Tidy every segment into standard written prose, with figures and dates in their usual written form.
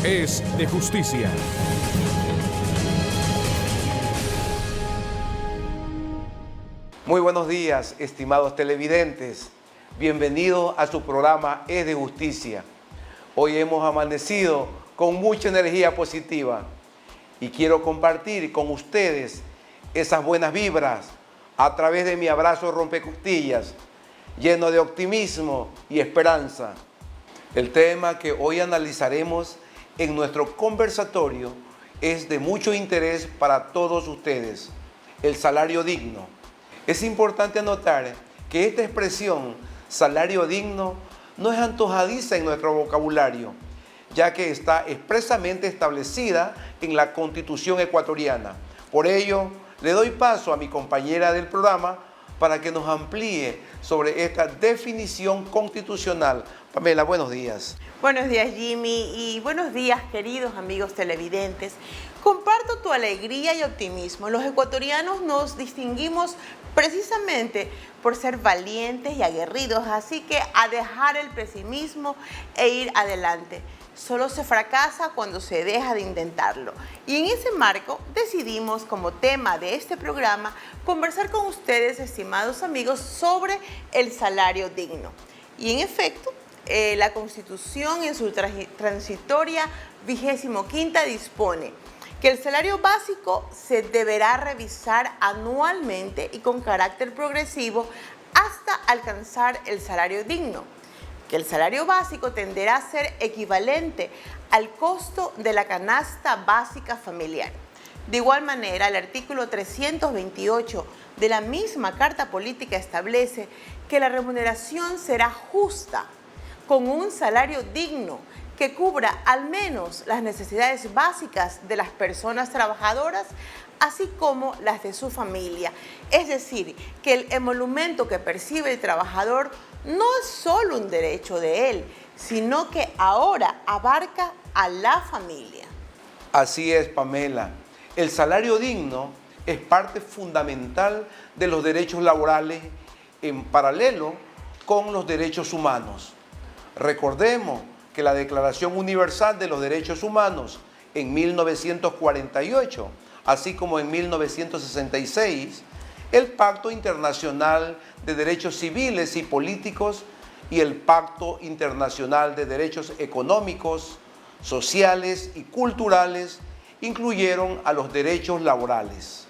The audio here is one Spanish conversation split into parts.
es de justicia. Muy buenos días, estimados televidentes. Bienvenidos a su programa Es de Justicia. Hoy hemos amanecido con mucha energía positiva y quiero compartir con ustedes esas buenas vibras a través de mi abrazo rompecostillas, lleno de optimismo y esperanza. El tema que hoy analizaremos en nuestro conversatorio es de mucho interés para todos ustedes: el salario digno. Es importante anotar que esta expresión, salario digno, no es antojadiza en nuestro vocabulario, ya que está expresamente establecida en la Constitución ecuatoriana. Por ello, le doy paso a mi compañera del programa para que nos amplíe sobre esta definición constitucional. Pamela, buenos días. Buenos días, Jimmy, y buenos días, queridos amigos televidentes. Comparto tu alegría y optimismo. Los ecuatorianos nos distinguimos precisamente por ser valientes y aguerridos, así que a dejar el pesimismo e ir adelante. Solo se fracasa cuando se deja de intentarlo. Y en ese marco decidimos, como tema de este programa, conversar con ustedes, estimados amigos, sobre el salario digno. Y en efecto, la Constitución en su transitoria 25ª dispone que el salario básico se deberá revisar anualmente y con carácter progresivo hasta alcanzar el salario digno, que el salario básico tenderá a ser equivalente al costo de la canasta básica familiar. De igual manera, el artículo 328 de la misma Carta Política establece que la remuneración será justa, con un salario digno que cubra al menos las necesidades básicas de las personas trabajadoras, así como las de su familia. Es decir, que el emolumento que percibe el trabajador no es solo un derecho de él, sino que ahora abarca a la familia. Así es, Pamela. El salario digno es parte fundamental de los derechos laborales en paralelo con los derechos humanos. Recordemos que la Declaración Universal de los Derechos Humanos en 1948, así como en 1966, el Pacto Internacional de Derechos Civiles y Políticos y el Pacto Internacional de Derechos Económicos, Sociales y Culturales incluyeron a los derechos laborales.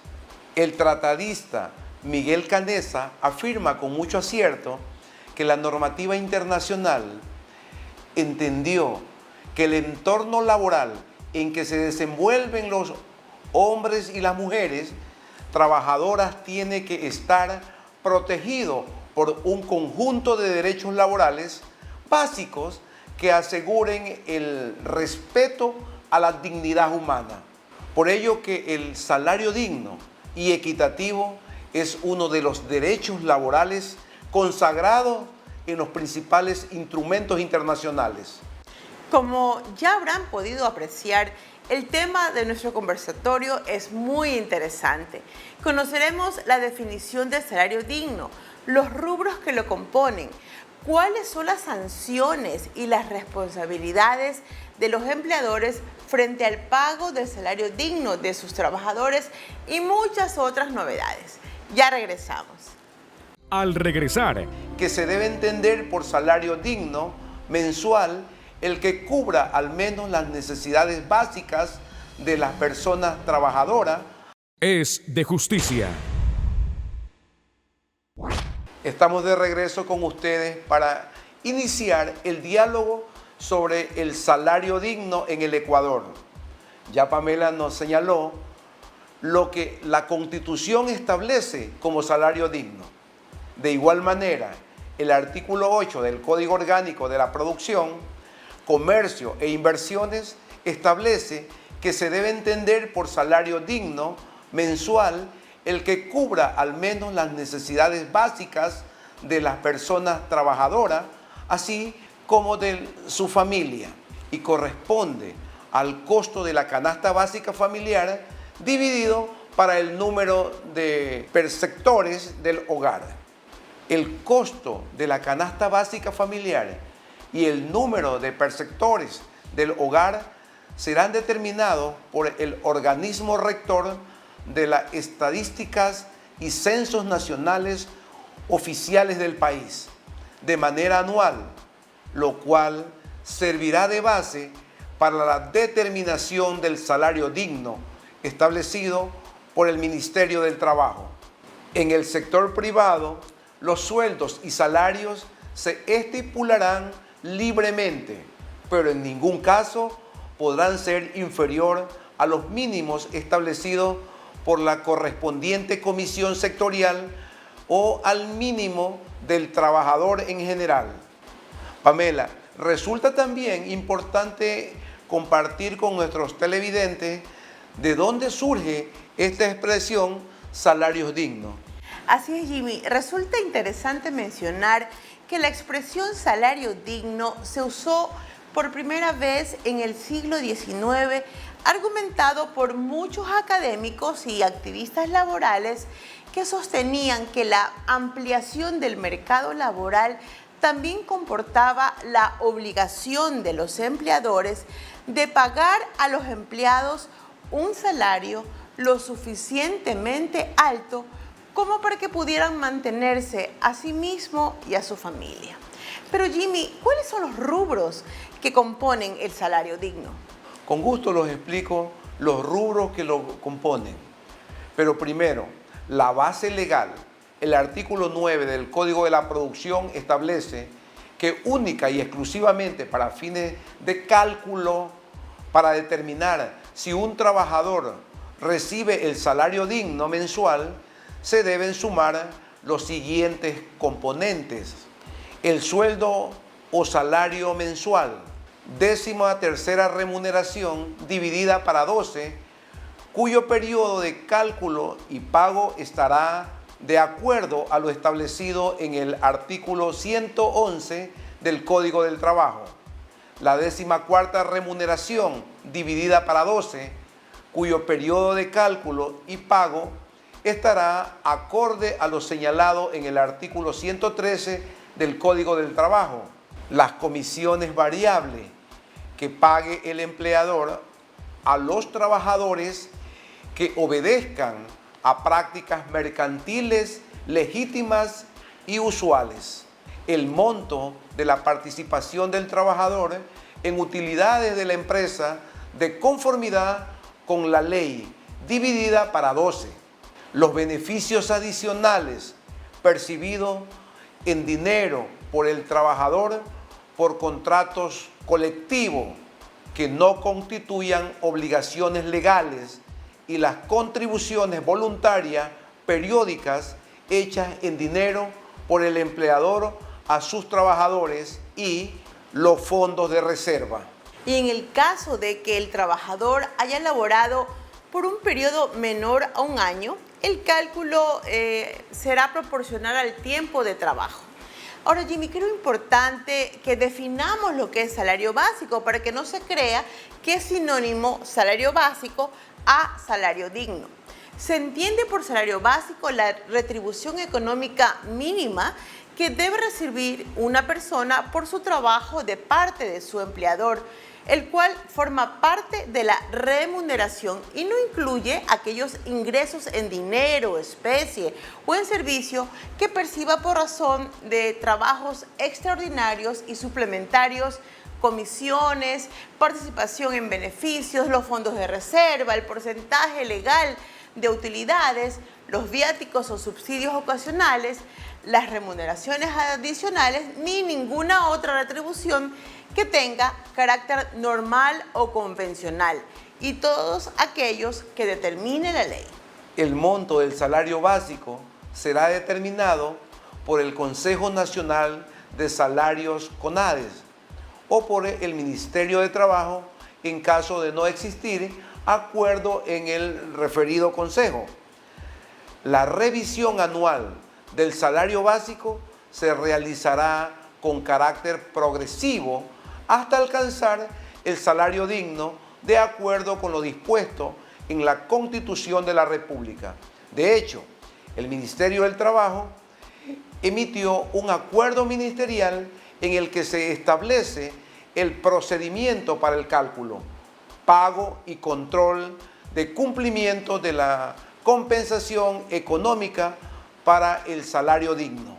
El tratadista Miguel Canessa afirma con mucho acierto que la normativa internacional entendió que el entorno laboral en que se desenvuelven los hombres y las mujeres trabajadoras tiene que estar protegido por un conjunto de derechos laborales básicos que aseguren el respeto a la dignidad humana. Por ello que el salario digno y equitativo es uno de los derechos laborales consagrados en los principales instrumentos internacionales. Como ya habrán podido apreciar, el tema de nuestro conversatorio es muy interesante. Conoceremos la definición de salario digno, los rubros que lo componen, cuáles son las sanciones y las responsabilidades de los empleadores frente al pago del salario digno de sus trabajadores y muchas otras novedades. Ya regresamos. Al regresar, Que se debe entender por salario digno mensual el que cubra al menos las necesidades básicas de las personas trabajadoras. es de justicia. Estamos de regreso con ustedes para iniciar el diálogo sobre el salario digno en el Ecuador. Ya Pamela nos señaló lo que la Constitución establece como salario digno. De igual manera, el artículo 8 del Código Orgánico de la Producción, Comercio e Inversiones establece que se debe entender por salario digno mensual el que cubra al menos las necesidades básicas de las personas trabajadoras, así como de su familia, y corresponde al costo de la canasta básica familiar dividido para el número de perceptores del hogar. El costo de la canasta básica familiar y el número de perceptores del hogar serán determinados por el organismo rector de las estadísticas y censos nacionales oficiales del país, de manera anual, lo cual servirá de base para la determinación del salario digno establecido por el Ministerio del Trabajo. En el sector privado, los sueldos y salarios se estipularán libremente, pero en ningún caso podrán ser inferior a los mínimos establecidos por la correspondiente comisión sectorial o al mínimo del trabajador en general. Pamela, resulta también importante compartir con nuestros televidentes de dónde surge esta expresión salarios dignos. Así es, Jimmy. Resulta interesante mencionar que la expresión salario digno se usó por primera vez en el siglo XIX, argumentado por muchos académicos y activistas laborales que sostenían que la ampliación del mercado laboral también comportaba la obligación de los empleadores de pagar a los empleados un salario lo suficientemente alto como para que pudieran mantenerse a sí mismo y a su familia. Pero Jimmy, ¿cuáles son los rubros que componen el salario digno? Con gusto los explico los rubros que lo componen. Pero primero, la base legal. El artículo 9 del Código de la Producción establece que única y exclusivamente para fines de cálculo, para determinar si un trabajador recibe el salario digno mensual, se deben sumar los siguientes componentes: el sueldo o salario mensual, 13ª remuneración dividida para 12, cuyo periodo de cálculo y pago estará de acuerdo a lo establecido en el artículo 111 del Código del Trabajo. La 14ª remuneración dividida para 12, cuyo periodo de cálculo y pago estará acorde a lo señalado en el artículo 113 del Código del Trabajo. Las comisiones variables que pague el empleador a los trabajadores que obedezcan a prácticas mercantiles legítimas y usuales. El monto de la participación del trabajador en utilidades de la empresa de conformidad con la ley, dividida para 12. Los beneficios adicionales percibidos en dinero por el trabajador por contratos colectivos que no constituyan obligaciones legales y las contribuciones voluntarias periódicas hechas en dinero por el empleador a sus trabajadores y los fondos de reserva. Y en el caso de que el trabajador haya laborado por un periodo menor a un año, el cálculo será proporcional al tiempo de trabajo. Ahora, Jimmy, creo importante que definamos lo que es salario básico para que no se crea que es sinónimo salario básico a salario digno. Se entiende por salario básico la retribución económica mínima que debe recibir una persona por su trabajo de parte de su empleador, el cual forma parte de la remuneración y no incluye aquellos ingresos en dinero, especie o en servicio que perciba por razón de trabajos extraordinarios y suplementarios, comisiones, participación en beneficios, los fondos de reserva, el porcentaje legal de utilidades, los viáticos o subsidios ocasionales, las remuneraciones adicionales, ni ninguna otra retribución que tenga carácter normal o convencional, y todos aquellos que determine la ley. El monto del salario básico será determinado por el Consejo Nacional de Salarios CONADES o por el Ministerio de Trabajo en caso de no existir acuerdo en el referido consejo. La revisión anual del salario básico se realizará con carácter progresivo hasta alcanzar el salario digno de acuerdo con lo dispuesto en la Constitución de la República. De hecho, el Ministerio del Trabajo emitió un acuerdo ministerial en el que se establece el procedimiento para el cálculo, pago y control de cumplimiento de la compensación económica para el salario digno.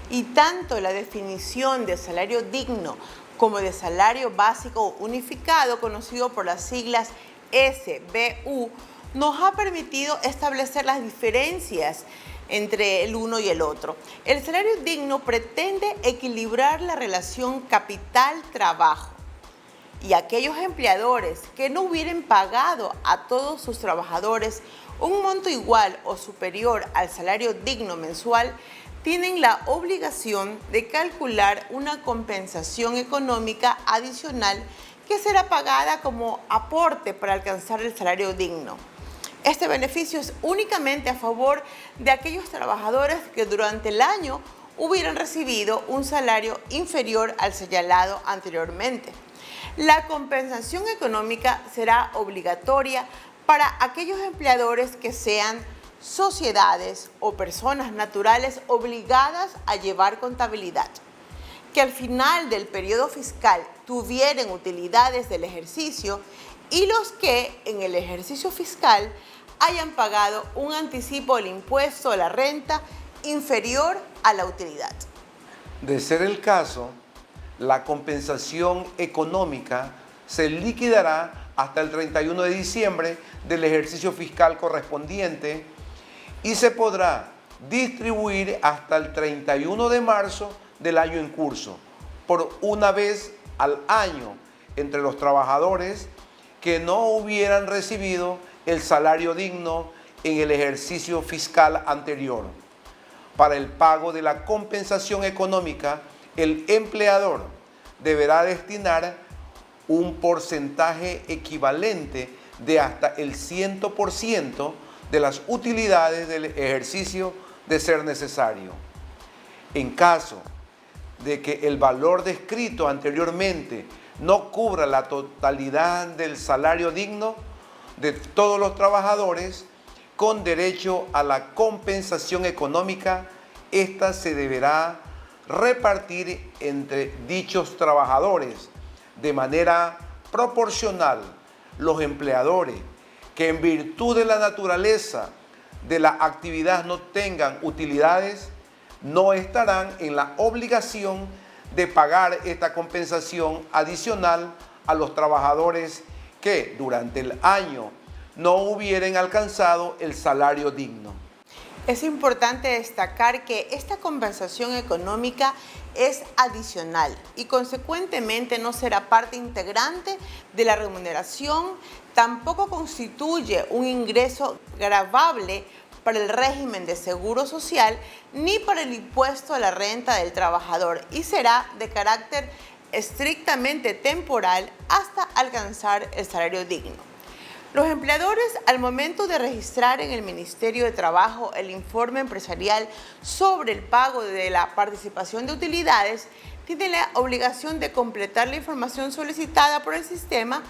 Y tanto la definición de salario digno como de salario básico unificado, conocido por las siglas SBU, nos ha permitido establecer las diferencias entre el uno y el otro. El salario digno pretende equilibrar la relación capital-trabajo, y aquellos empleadores que no hubieran pagado a todos sus trabajadores un monto igual o superior al salario digno mensual tienen la obligación de calcular una compensación económica adicional que será pagada como aporte para alcanzar el salario digno. Este beneficio es únicamente a favor de aquellos trabajadores que durante el año hubieran recibido un salario inferior al señalado anteriormente. La compensación económica será obligatoria para aquellos empleadores que sean sociedades o personas naturales obligadas a llevar contabilidad, que al final del periodo fiscal tuvieran utilidades del ejercicio y los que en el ejercicio fiscal hayan pagado un anticipo del impuesto a la renta inferior a la utilidad. De ser el caso, la compensación económica se liquidará hasta el 31 de diciembre del ejercicio fiscal correspondiente y se podrá distribuir hasta el 31 de marzo del año en curso, por una vez al año entre los trabajadores que no hubieran recibido el salario digno en el ejercicio fiscal anterior. Para el pago de la compensación económica, el empleador deberá destinar un porcentaje equivalente de hasta el 100% de las utilidades del ejercicio de ser necesario. En caso de que el valor descrito anteriormente no cubra la totalidad del salario digno de todos los trabajadores con derecho a la compensación económica, esta se deberá repartir entre dichos trabajadores de manera proporcional. Los empleadores que en virtud de la naturaleza de la actividad no tengan utilidades no estarán en la obligación de pagar esta compensación adicional a los trabajadores que durante el año no hubieran alcanzado el salario digno. Es importante destacar que esta compensación económica es adicional y consecuentemente no será parte integrante de la remuneración, tampoco constituye un ingreso gravable para el régimen de seguro social ni para el impuesto a la renta del trabajador y será de carácter estrictamente temporal hasta alcanzar el salario digno. Los empleadores, al momento de registrar en el Ministerio de Trabajo el informe empresarial sobre el pago de la participación de utilidades, tienen la obligación de completar la información solicitada por el sistema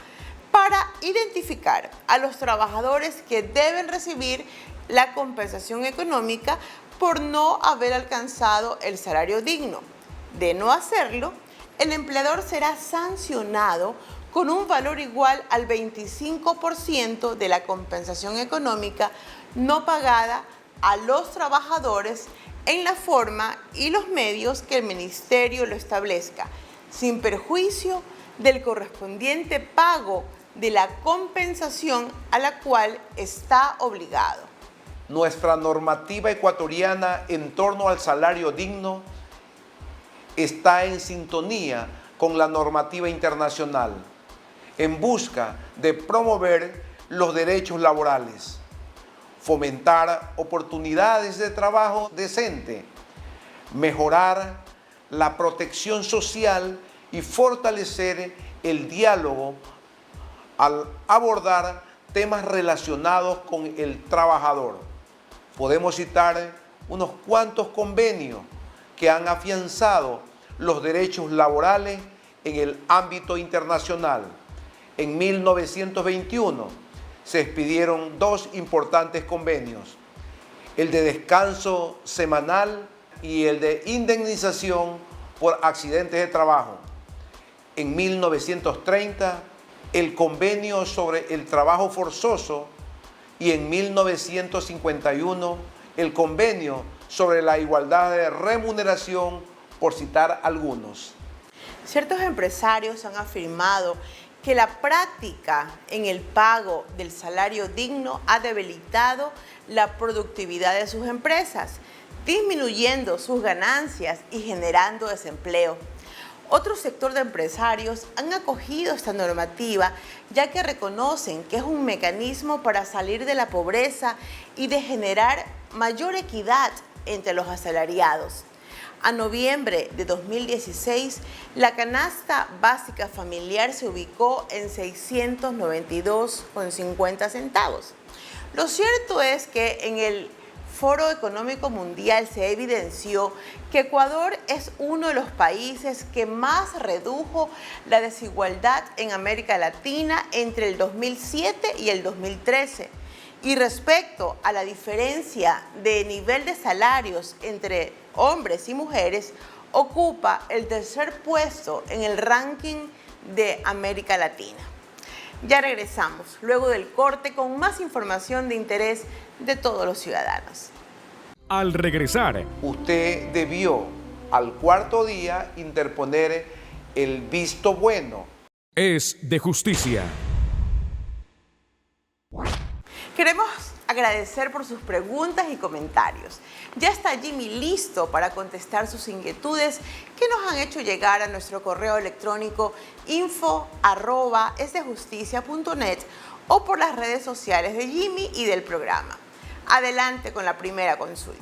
para identificar a los trabajadores que deben recibir la compensación económica por no haber alcanzado el salario digno. De no hacerlo, el empleador será sancionado con un valor igual al 25% de la compensación económica no pagada a los trabajadores en la forma y los medios que el Ministerio lo establezca, sin perjuicio del correspondiente pago de la compensación a la cual está obligado. Nuestra normativa ecuatoriana en torno al salario digno está en sintonía con la normativa internacional, en busca de promover los derechos laborales, fomentar oportunidades de trabajo decente, mejorar la protección social y fortalecer el diálogo al abordar temas relacionados con el trabajador. Podemos citar unos cuantos convenios que han afianzado los derechos laborales en el ámbito internacional. En 1921 se expidieron dos importantes convenios, el de descanso semanal y el de indemnización por accidentes de trabajo. En 1930 el convenio sobre el trabajo forzoso y en 1951 el convenio sobre la igualdad de remuneración, por citar algunos. Ciertos empresarios han afirmado que la práctica en el pago del salario digno ha debilitado la productividad de sus empresas, disminuyendo sus ganancias y generando desempleo. Otro sector de empresarios han acogido esta normativa ya que reconocen que es un mecanismo para salir de la pobreza y de generar mayor equidad entre los asalariados. A noviembre de 2016, la canasta básica familiar se ubicó en 692,50 centavos. Lo cierto es que en el Foro Económico Mundial se evidenció que Ecuador es uno de los países que más redujo la desigualdad en América Latina entre el 2007 y el 2013. Y respecto a la diferencia de nivel de salarios entre hombres y mujeres, ocupa el tercer puesto en el ranking de América Latina. Ya regresamos, luego del corte, con más información de interés de todos los ciudadanos. Al regresar, Usted debió al cuarto día interponer el visto bueno. es de justicia. Queremos agradecer por sus preguntas y comentarios. Ya está Jimmy listo para contestar sus inquietudes que nos han hecho llegar a nuestro correo electrónico info@esdejusticia.net o por las redes sociales de Jimmy y del programa. Adelante con la primera consulta.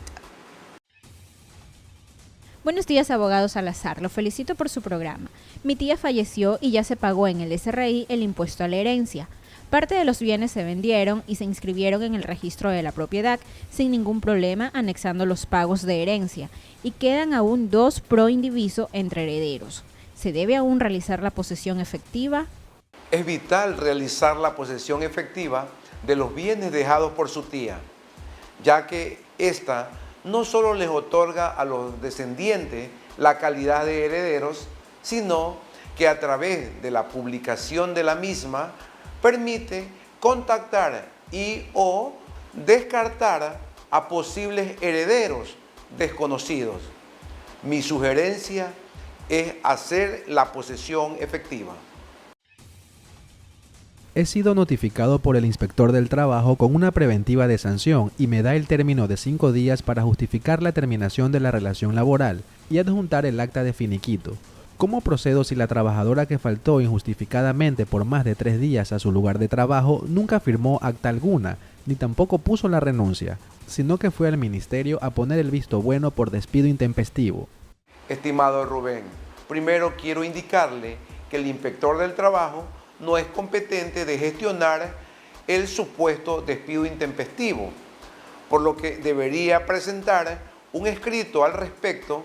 Buenos días, abogado Salazar. Lo felicito por su programa. Mi tía falleció y ya se pagó en el SRI el impuesto a la herencia. Parte de los bienes se vendieron y se inscribieron en el registro de la propiedad sin ningún problema, anexando los pagos de herencia, y quedan aún 2 pro indiviso entre herederos. ¿Se debe aún realizar la posesión efectiva? Es vital realizar la posesión efectiva de los bienes dejados por su tía, ya que ésta no solo les otorga a los descendientes la calidad de herederos, sino que a través de la publicación de la misma permite contactar y o descartar a posibles herederos desconocidos. Mi sugerencia es hacer la posesión efectiva. He sido notificado por el inspector del trabajo con una preventiva de sanción y me da el término de 5 días para justificar la terminación de la relación laboral y adjuntar el acta de finiquito. ¿Cómo procedo si la trabajadora que faltó injustificadamente por más de 3 días a su lugar de trabajo nunca firmó acta alguna, ni tampoco puso la renuncia, sino que fue al ministerio a poner el visto bueno por despido intempestivo? Estimado Rubén, primero quiero indicarle que el inspector del trabajo no es competente de gestionar el supuesto despido intempestivo, por lo que debería presentar un escrito al respecto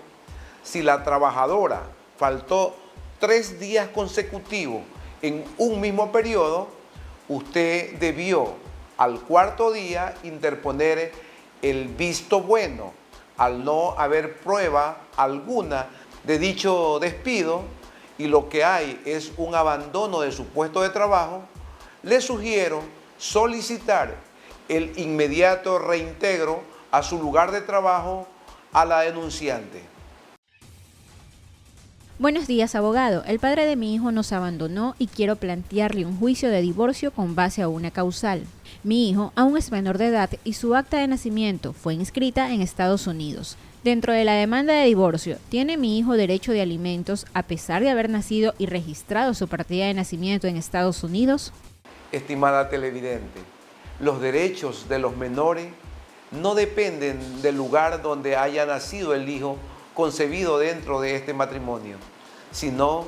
si la trabajadora faltó 3 días consecutivos en un mismo periodo. Usted debió al cuarto día interponer el visto bueno al no haber prueba alguna de dicho despido y lo que hay es un abandono de su puesto de trabajo. Le sugiero solicitar el inmediato reintegro a su lugar de trabajo a la denunciante. Buenos días, abogado. El padre de mi hijo nos abandonó y quiero plantearle un juicio de divorcio con base a una causal. Mi hijo aún es menor de edad y su acta de nacimiento fue inscrita en Estados Unidos. Dentro de la demanda de divorcio, ¿tiene mi hijo derecho de alimentos a pesar de haber nacido y registrado su partida de nacimiento en Estados Unidos? Estimada televidente, los derechos de los menores no dependen del lugar donde haya nacido el hijo concebido dentro de este matrimonio, sino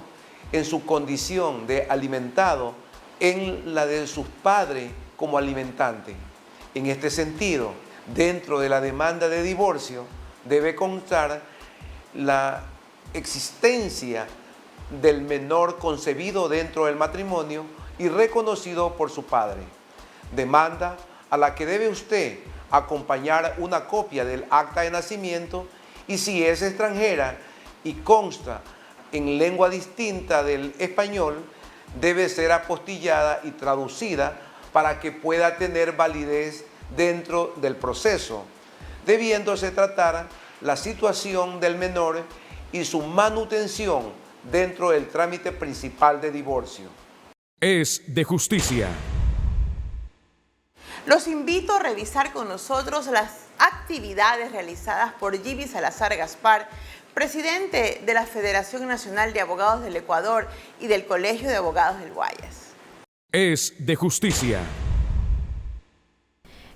en su condición de alimentado, en la de sus padres como alimentante. En este sentido, dentro de la demanda de divorcio, debe constar la existencia del menor concebido dentro del matrimonio y reconocido por su padre. Demanda a la que debe usted acompañar una copia del acta de nacimiento y si es extranjera y consta en lengua distinta del español, debe ser apostillada y traducida para que pueda tener validez dentro del proceso, debiéndose tratar la situación del menor y su manutención dentro del trámite principal de divorcio. Es de justicia. Los invito a revisar con nosotros las actividades realizadas por Jimmy Salazar Gaspar, presidente de la Federación Nacional de Abogados del Ecuador y del Colegio de Abogados del Guayas. Es de justicia.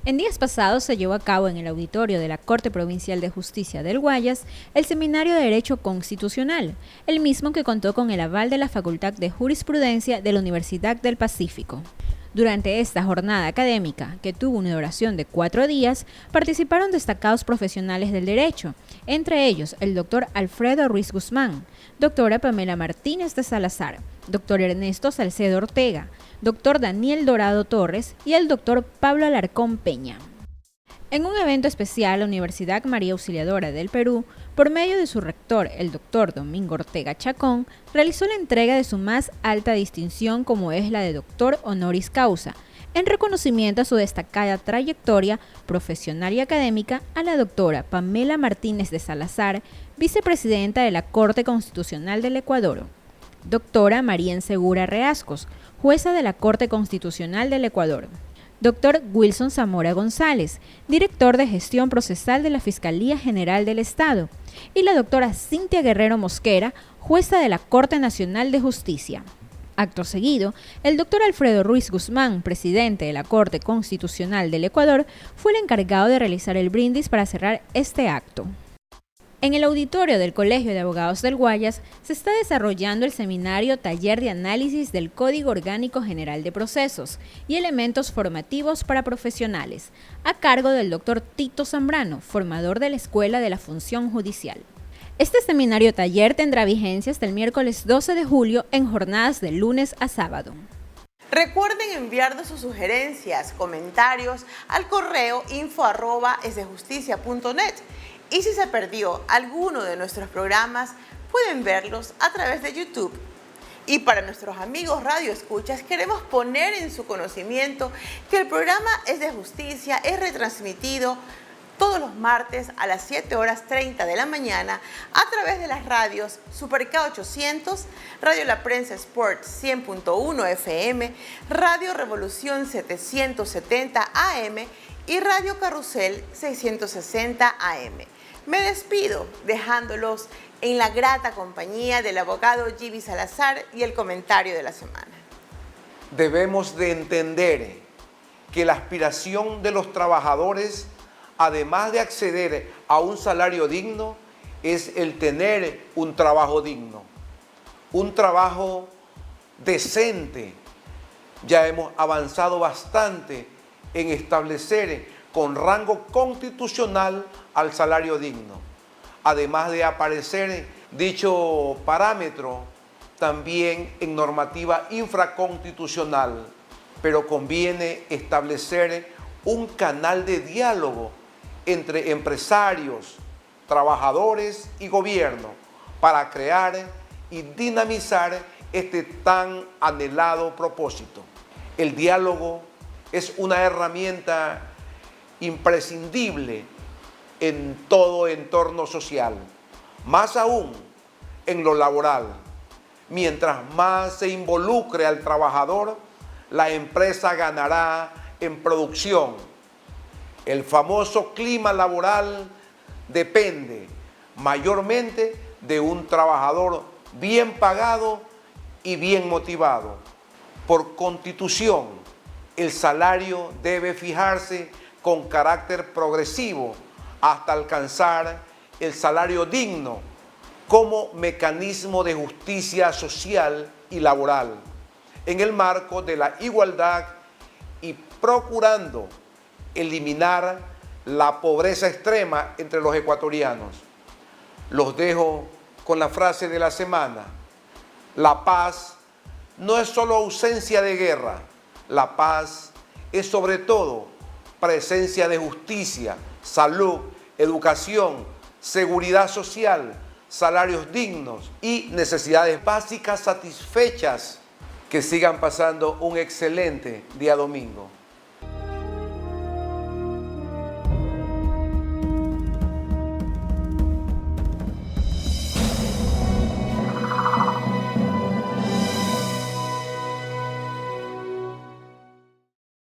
En días pasados se llevó a cabo en el auditorio de la Corte Provincial de Justicia del Guayas el Seminario de Derecho Constitucional, el mismo que contó con el aval de la Facultad de Jurisprudencia de la Universidad del Pacífico. Durante esta jornada académica, que tuvo una duración de 4 días, participaron destacados profesionales del derecho, entre ellos el doctor Alfredo Ruiz Guzmán, doctora Pamela Martínez de Salazar, doctor Ernesto Salcedo Ortega, doctor Daniel Dorado Torres y el doctor Pablo Alarcón Peña. En un evento especial, la Universidad María Auxiliadora del Perú, por medio de su rector, el doctor Domingo Ortega Chacón, realizó la entrega de su más alta distinción, como es la de doctor honoris causa, en reconocimiento a su destacada trayectoria profesional y académica, a la doctora Pamela Martínez de Salazar, vicepresidenta de la Corte Constitucional del Ecuador, doctora María Segura Reascos, jueza de la Corte Constitucional del Ecuador, doctor Wilson Zamora González, director de Gestión Procesal de la Fiscalía General del Estado, y la doctora Cintia Guerrero Mosquera, jueza de la Corte Nacional de Justicia. Acto seguido, el doctor Alfredo Ruiz Guzmán, presidente de la Corte Constitucional del Ecuador, fue el encargado de realizar el brindis para cerrar este acto. En el auditorio del Colegio de Abogados del Guayas se está desarrollando el seminario Taller de Análisis del Código Orgánico General de Procesos y Elementos Formativos para Profesionales, a cargo del doctor Tito Zambrano, formador de la Escuela de la Función Judicial. Este seminario taller tendrá vigencia hasta el miércoles 12 de julio en jornadas de lunes a sábado. Recuerden enviarnos sus sugerencias, comentarios al correo info@esdejusticia.net. Y si se perdió alguno de nuestros programas, pueden verlos a través de YouTube. Y para nuestros amigos radioescuchas, queremos poner en su conocimiento que el programa Es de Justicia es retransmitido todos los martes a las 7:30 de la mañana a través de las radios Super K800, Radio La Prensa Sport 100.1 FM, Radio Revolución 770 AM y Radio Carrusel 660 AM. Me despido dejándolos en la grata compañía del abogado Jimmy Salazar y el comentario de la semana. Debemos de entender que la aspiración de los trabajadores, además de acceder a un salario digno, es el tener un trabajo digno, un trabajo decente. Ya hemos avanzado bastante en establecer con rango constitucional al salario digno. Además de aparecer dicho parámetro también en normativa infraconstitucional, pero conviene establecer un canal de diálogo entre empresarios, trabajadores y gobierno para crear y dinamizar este tan anhelado propósito. El diálogo es una herramienta imprescindible en todo entorno social, más aún en lo laboral. Mientras más se involucre al trabajador, la empresa ganará en producción. El famoso clima laboral depende mayormente de un trabajador bien pagado y bien motivado. Por constitución, el salario debe fijarse con carácter progresivo hasta alcanzar el salario digno como mecanismo de justicia social y laboral, en el marco de la igualdad y procurando eliminar la pobreza extrema entre los ecuatorianos. Los dejo con la frase de la semana: la paz no es solo ausencia de guerra, la paz es sobre todo presencia de justicia, salud, educación, seguridad social, salarios dignos y necesidades básicas satisfechas Que sigan pasando un excelente día domingo.